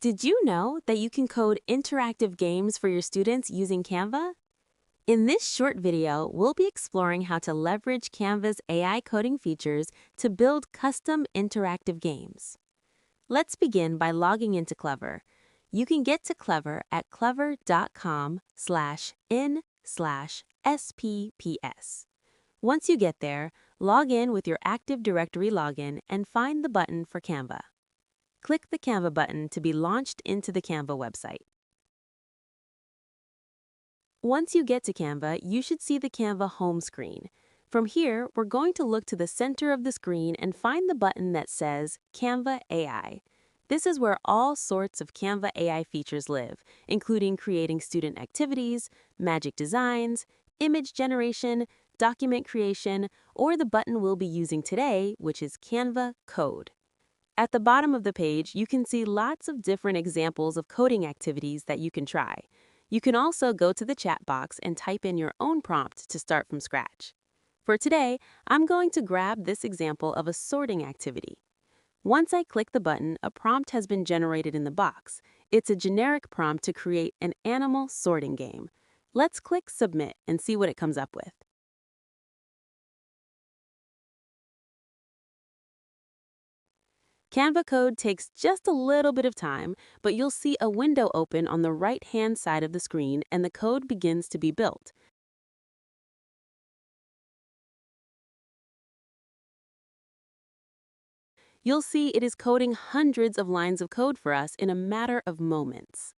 Did you know that you can code interactive games for your students using Canva? In this short video, we'll be exploring how to leverage Canva's AI coding features to build custom interactive games. Let's begin by logging into Clever. You can get to Clever at clever.com/in/SPPS. Once you get there, log in with your Active Directory login and find the button for Canva. Click the Canva button to be launched into the Canva website. Once you get to Canva, you should see the Canva home screen. From here, we're going to look to the center of the screen and find the button that says Canva AI. This is where all sorts of Canva AI features live, including creating student activities, magic designs, image generation, document creation, or the button we'll be using today, which is Canva Code. At the bottom of the page, you can see lots of different examples of coding activities that you can try. You can also go to the chat box and type in your own prompt to start from scratch. For today, I'm going to grab this example of a sorting activity. Once I click the button, a prompt has been generated in the box. It's a generic prompt to create an animal sorting game. Let's click Submit and see what it comes up with. Canva code takes just a little bit of time, but you'll see a window open on the right-hand side of the screen and the code begins to be built. You'll see it is coding hundreds of lines of code for us in a matter of moments.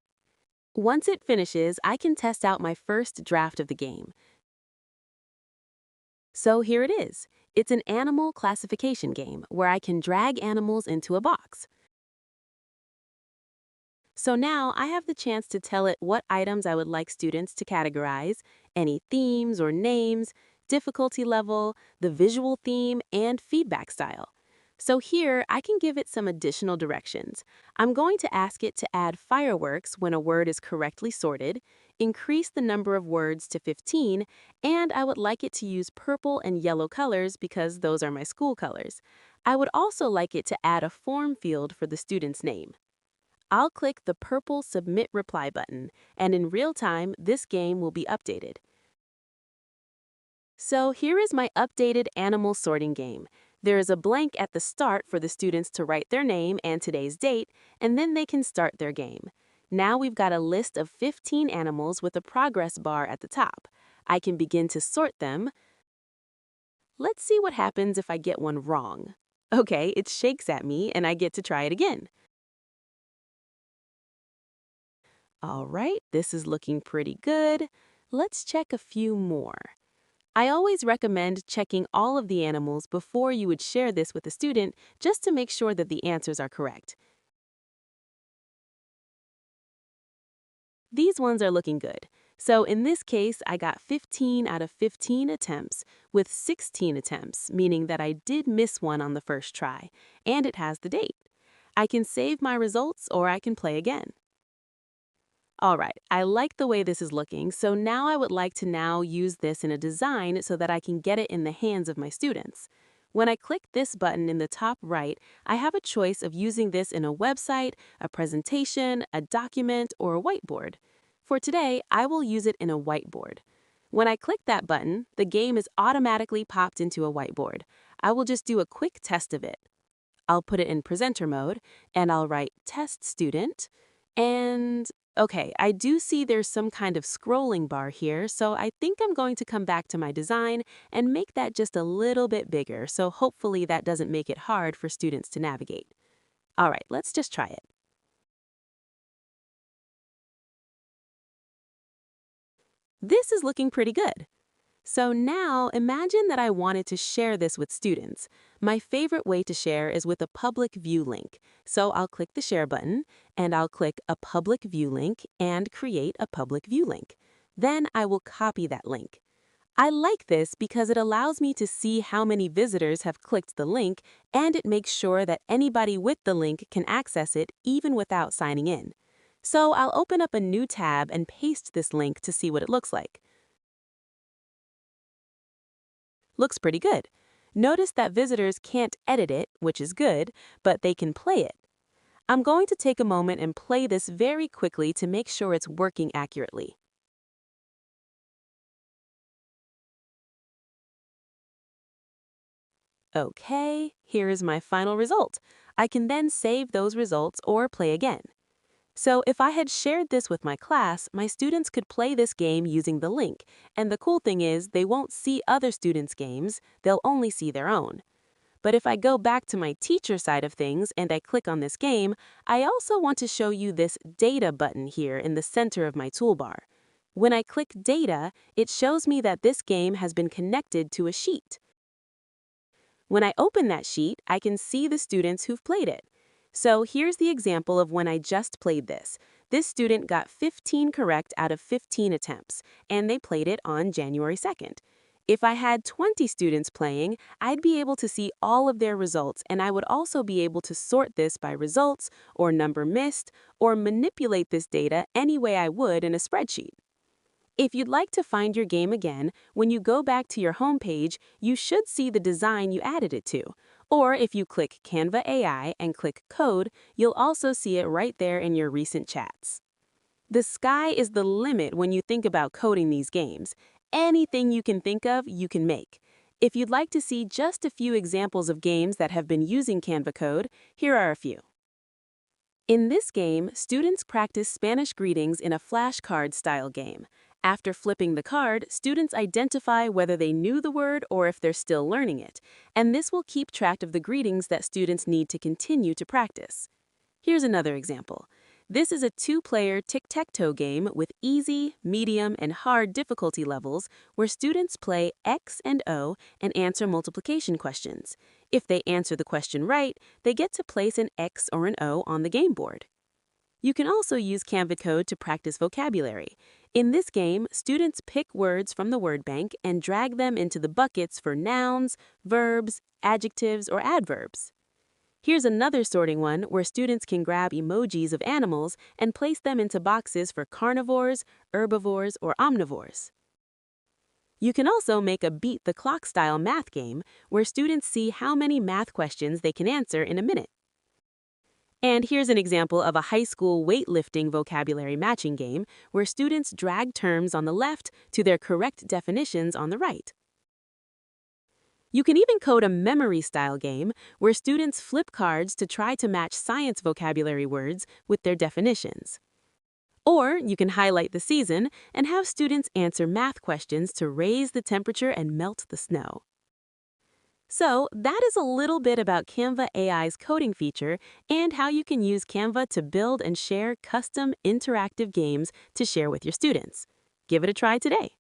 Once it finishes, I can test out my first draft of the game. So here it is. It's an animal classification game where I can drag animals into a box. So now I have the chance to tell it what items I would like students to categorize, any themes or names, difficulty level, the visual theme, and feedback style. So here, I can give it some additional directions. I'm going to ask it to add fireworks when a word is correctly sorted, increase the number of words to 15, and I would like it to use purple and yellow colors because those are my school colors. I would also like it to add a form field for the student's name. I'll click the purple Submit Reply button, and in real time, this game will be updated. So here is my updated animal sorting game. There is a blank at the start for the students to write their name and today's date, and then they can start their game. Now we've got a list of 15 animals with a progress bar at the top. I can begin to sort them. Let's see what happens if I get one wrong. Okay, it shakes at me, and I get to try it again. All right, this is looking pretty good. Let's check a few more. I always recommend checking all of the animals before you would share this with a student just to make sure that the answers are correct. These ones are looking good. So in this case, I got 15 out of 15 attempts with 16 attempts, meaning that I did miss one on the first try, and it has the date. I can save my results or I can play again. All right, I like the way this is looking, so now I would like to use this in a design so that I can get it in the hands of my students. When I click this button in the top right, I have a choice of using this in a website, a presentation, a document, or a whiteboard. For today, I will use it in a whiteboard. When I click that button, the game is automatically popped into a whiteboard. I will just do a quick test of it. I'll put it in presenter mode, and I'll write test student, and okay, I do see there's some kind of scrolling bar here, so I think I'm going to come back to my design and make that just a little bit bigger, so hopefully that doesn't make it hard for students to navigate. All right, let's just try it. This is looking pretty good. So now imagine that I wanted to share this with students. My favorite way to share is with a public view link. So I'll click the share button and I'll click a public view link and create a public view link. Then I will copy that link. I like this because it allows me to see how many visitors have clicked the link, and it makes sure that anybody with the link can access it even without signing in. So I'll open up a new tab and paste this link to see what it looks like. Looks pretty good. Notice that visitors can't edit it, which is good, but they can play it. I'm going to take a moment and play this very quickly to make sure it's working accurately. Okay, here is my final result. I can then save those results or play again. So if I had shared this with my class, my students could play this game using the link. And the cool thing is, they won't see other students' games, they'll only see their own. But if I go back to my teacher side of things and I click on this game, I also want to show you this Data button here in the center of my toolbar. When I click Data, it shows me that this game has been connected to a sheet. When I open that sheet, I can see the students who've played it. So here's the example of when I just played this. This student got 15 correct out of 15 attempts, and they played it on January 2nd. If I had 20 students playing, I'd be able to see all of their results, and I would also be able to sort this by results, or number missed, or manipulate this data any way I would in a spreadsheet. If you'd like to find your game again, when you go back to your home page, you should see the design you added it to. Or if you click Canva AI and click Code, you'll also see it right there in your recent chats. The sky is the limit when you think about coding these games. Anything you can think of, you can make. If you'd like to see just a few examples of games that have been using Canva code, here are a few. In this game, students practice Spanish greetings in a flashcard-style game. After flipping the card, students identify whether they knew the word or if they're still learning it, and this will keep track of the greetings that students need to continue to practice. Here's another example. This is a two-player tic-tac-toe game with easy, medium, and hard difficulty levels where students play X and O and answer multiplication questions. If they answer the question right, they get to place an X or an O on the game board. You can also use Canva code to practice vocabulary. In this game, students pick words from the word bank and drag them into the buckets for nouns, verbs, adjectives, or adverbs. Here's another sorting one where students can grab emojis of animals and place them into boxes for carnivores, herbivores, or omnivores. You can also make a beat the clock style math game where students see how many math questions they can answer in a minute. And here's an example of a high school weightlifting vocabulary matching game where students drag terms on the left to their correct definitions on the right. You can even code a memory-style game where students flip cards to try to match science vocabulary words with their definitions. Or you can highlight the season and have students answer math questions to raise the temperature and melt the snow. So that is a little bit about Canva AI's coding feature and how you can use Canva to build and share custom interactive games to share with your students. Give it a try today.